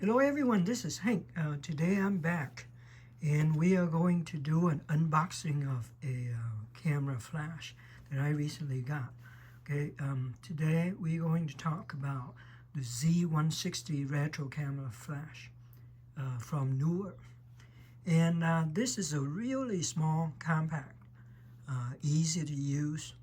Hello everyone, this is Hank. Today I'm back and we are going to do an unboxing of a camera flash that I recently got. Okay, today we're going to talk about the Z160 retro camera flash from Neewer. And this is a really small, compact, easy to use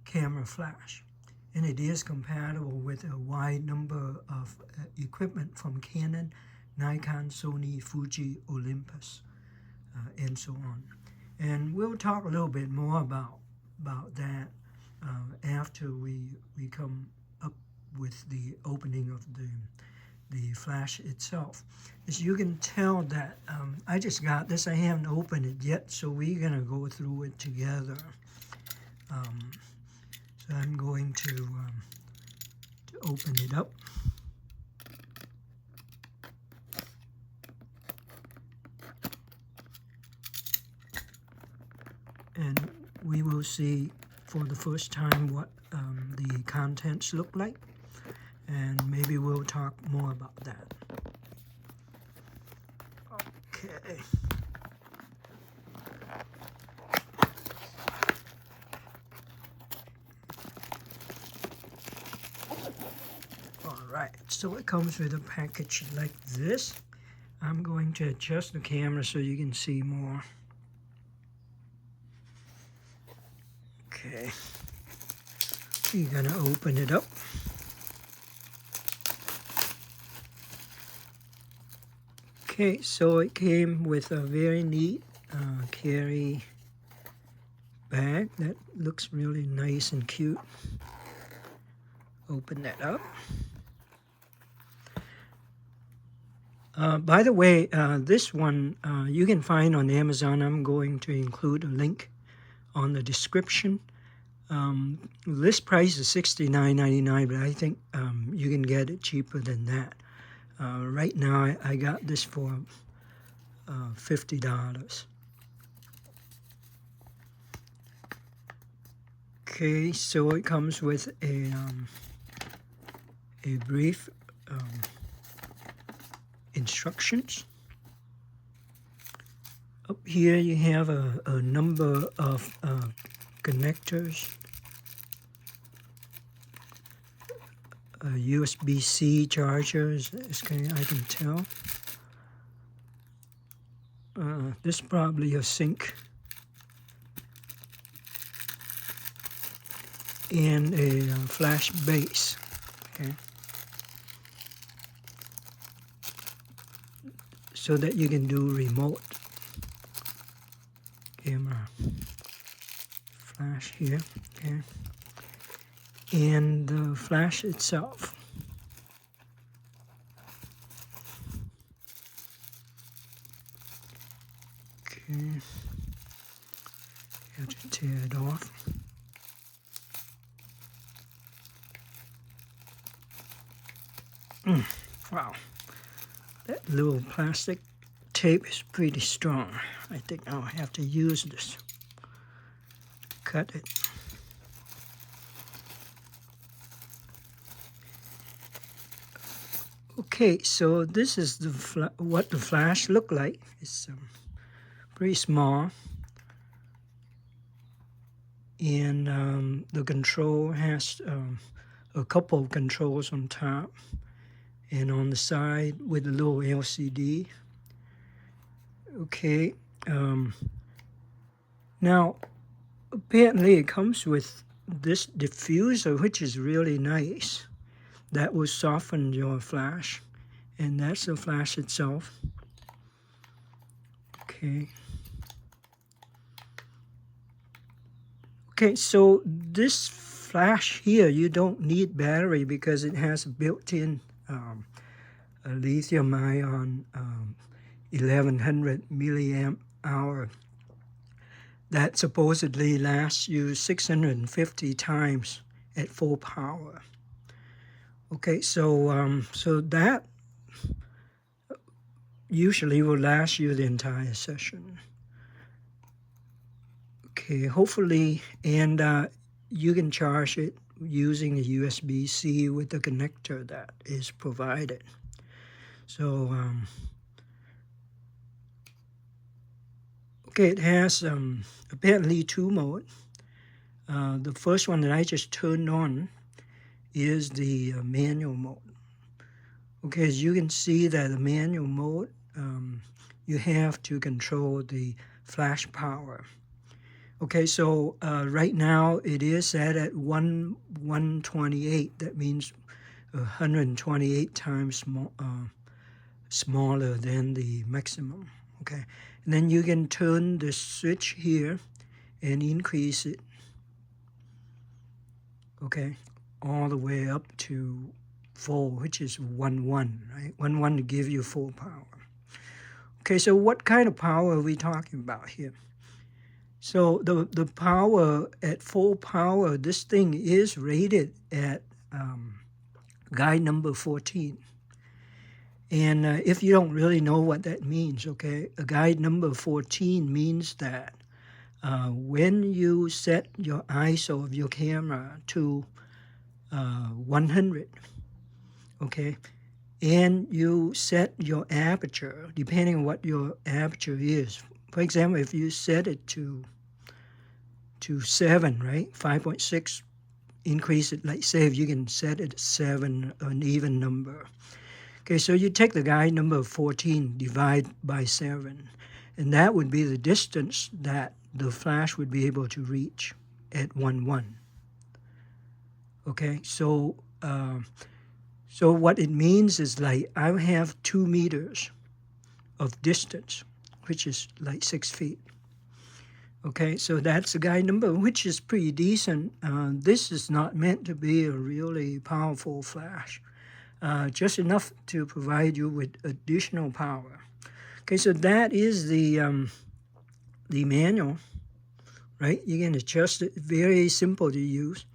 camera flash. And it is compatible with a wide number of equipment from Canon, Nikon, Sony, Fuji, Olympus, and so on. And we'll talk a little bit more about that after we come up with the opening of the flash itself. As you can tell that I just got this, I haven't opened it yet, so we're gonna go through it together. So I'm going to open it up. And we will see for the first time what the contents look like. And maybe we'll talk more about that. Okay. Alright, so it comes with a package like this. I'm going to adjust the camera so you can see more. Okay, we're gonna open it up. Okay, so it came with a very neat carry bag that looks really nice and cute. Open that up. By the way, this one you can find on Amazon. I'm going to include a link on the description. List price is $69.99, but I think you can get it cheaper than that. Right now, I got this for $50. Okay, so it comes with a brief instructions. Up here you have a number of connectors, USB-C chargers, I can tell. This is probably a sync, and a flash base. Okay. So that you can do remote camera flash here, okay, and the flash itself. Okay, you have to tear it off. Wow. That little plastic tape is pretty strong. I think I'll have to use this. Cut it. Okay, so this is what the flash look like. It's pretty small. And the control has a couple of controls on top and on the side with a little LCD. Okay, now apparently it comes with this diffuser, which is really nice. That will soften your flash, and that's the flash itself. Okay. Okay, so this flash here, you don't need battery because it has a built-in a lithium-ion 1100 milliamp hour that supposedly lasts you 650 times at full power. Okay, so so that usually will last you the entire session. Okay, hopefully, and you can charge it using a USB-C with the connector that is provided. So, okay, it has apparently two modes. The first one that I just turned on is the manual mode. Okay, as you can see that the manual mode, you have to control the flash power. Okay, so right now it is set at 128. That means 128 times smaller than the maximum. Okay, and then you can turn the switch here and increase it. Okay, all the way up to full, which is 1.1, right? 1.1 to give you full power. Okay, so what kind of power are we talking about here? So the power at full power, this thing is rated at guide number 14. And if you don't really know what that means, okay, a guide number 14 means that when you set your ISO of your camera to 100, okay, and you set your aperture, depending on what your aperture is. For example, if you set it to 7, right, 5.6, increase it, like say if you can set it at 7, an even number. Okay, so you take the guide number 14, divide by 7, and that would be the distance that the flash would be able to reach at 1.1. Okay, so so what it means is like I have 2 meters of distance, which is like 6 feet. Okay, so that's the guide number, which is pretty decent. This is not meant to be a really powerful flash, just enough to provide you with additional power. Okay, so that is the manual, right? You can adjust it, very simple to use.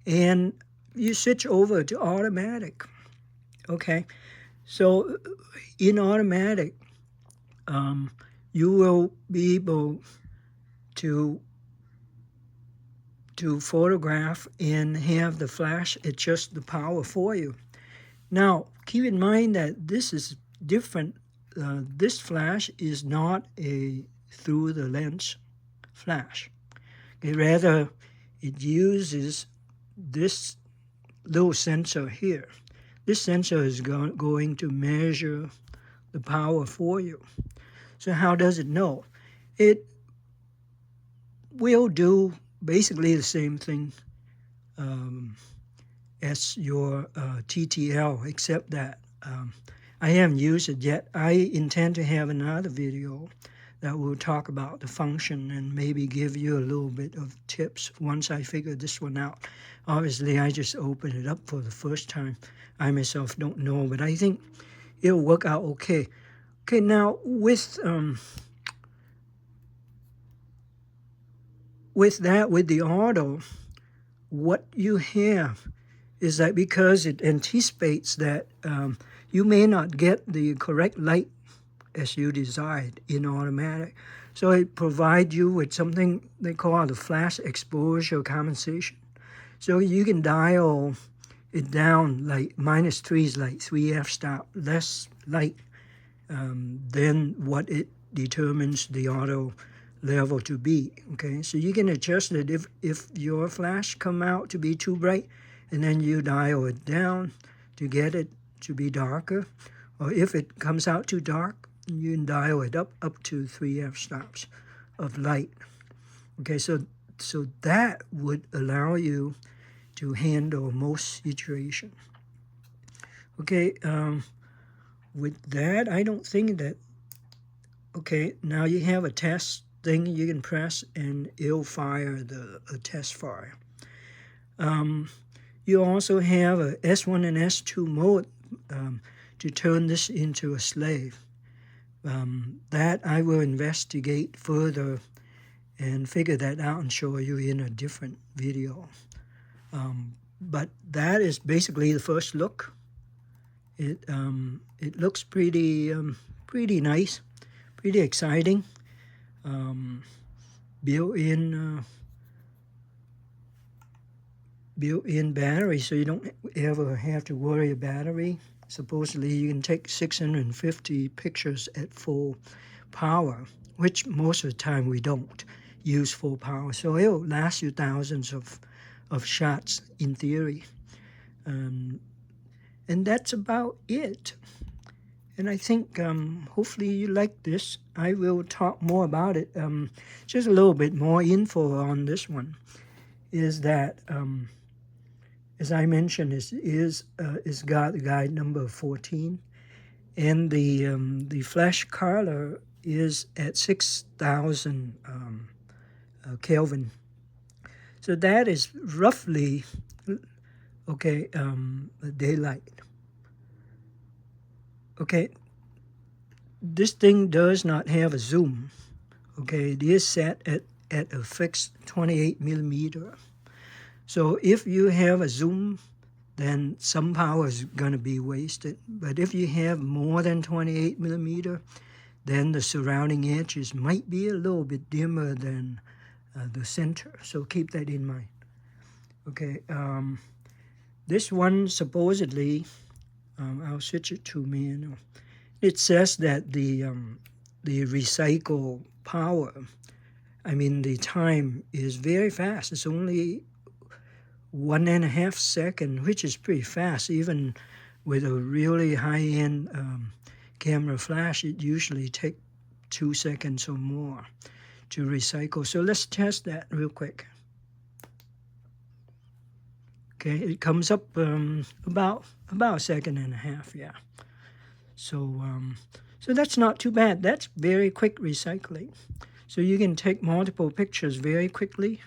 And you switch over to automatic. Okay, so in automatic, you will be able to photograph and have the flash adjust the power for you. Now, keep in mind that this is different. This flash is not a through the lens flash. Okay, rather, it uses this little sensor here. This sensor is going to measure the power for you. So how does it know? It will do basically the same thing as your TTL, except that I haven't used it yet. I intend to have another video that will talk about the function and maybe give you a little bit of tips once I figure this one out. Obviously, I just opened it up for the first time. I myself don't know, but I think it'll work out okay. Okay, now with the auto, what you have is that because it anticipates that you may not get the correct light as you desired in automatic. So it provides you with something they call the flash exposure compensation. So you can dial it down, like -3 is like 3 f-stop, less light than what it determines the auto level to be. Okay, so you can adjust it if your flash come out to be too bright, and then you dial it down to get it to be darker, or if it comes out too dark, you can dial it up to 3 f-stops of light. Okay, so that would allow you to handle most situation. Okay, with that, I don't think that. Okay, now you have a test thing you can press and it'll fire a test file. You also have a S1 and S2 mode to turn this into a slave. That I will investigate further and figure that out and show you in a different video. But that is basically the first look. It looks pretty nice, pretty exciting. Built-in battery, so you don't ever have to worry about battery. supposedly you can take 650 pictures at full power, which most of the time we don't use full power. So it'll last you thousands of shots in theory. And that's about it. And I think hopefully you like this. I will talk more about it. Just a little bit more info on this one is that, as I mentioned, is guide number 14, and the flash color is at 6,000 Kelvin. So that is roughly okay, daylight. Okay, this thing does not have a zoom. Okay, it is set at a fixed 28 millimeter. So if you have a zoom, then some power is going to be wasted. But if you have more than 28 millimeter, then the surrounding edges might be a little bit dimmer than the center. So keep that in mind. Okay, this one supposedly, I'll switch it to manual. It says that the recycle power, I mean the time is very fast. It's only 1.5 seconds, which is pretty fast. Even with a really high-end camera flash, it usually takes 2 seconds or more to recycle. So let's test that real quick. Okay, it comes up about 1.5 seconds, yeah. So so that's not too bad. That's very quick recycling. So you can take multiple pictures very quickly,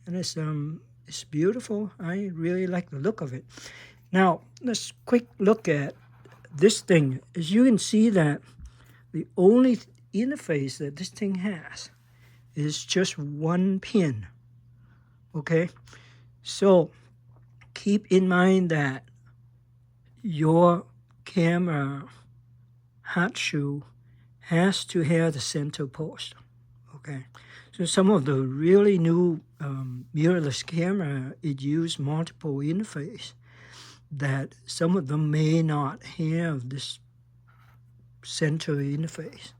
and it's beautiful. I really like the look of it. Now let's quick look at this thing. As you can see that the only interface that this thing has is just one pin. Okay, so keep in mind that your camera hot shoe has to have the center post. Okay, so some of the really new mirrorless camera, it use multiple interface, that some of them may not have this center interface.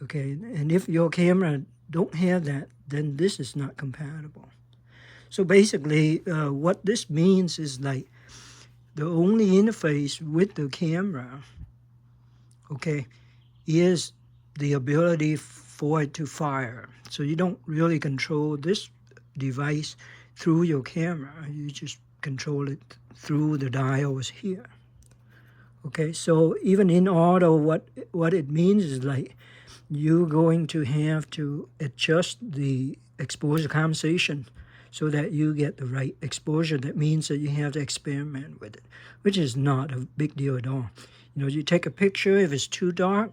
Okay, and if your camera don't have that, then this is not compatible. So basically, what this means is like the only interface with the camera, okay, is the ability for it to fire. So you don't really control this device through your camera. You just control it through the dials here. Okay, so even in auto, what it means is like you're going to have to adjust the exposure compensation so that you get the right exposure. That means that you have to experiment with it, which is not a big deal at all. You know, you take a picture, if it's too dark,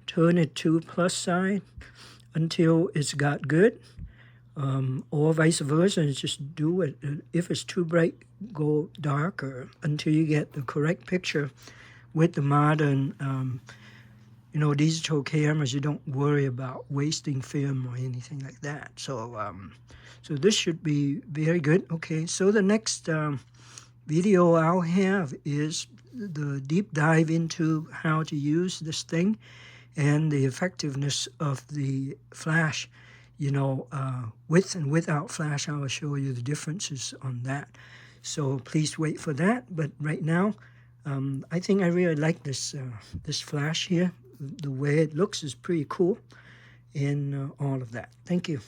turn it to plus side until it's got good, or vice versa, and just do it. If it's too bright, go darker until you get the correct picture. With the modern digital cameras, you don't worry about wasting film or anything like that. So so this should be very good. Okay, so the next video I'll have is the deep dive into how to use this thing and the effectiveness of the flash. With and without flash, I will show you the differences on that. So please wait for that. But right now, I think I really like this flash here. The way it looks is pretty cool, and all of that. Thank you.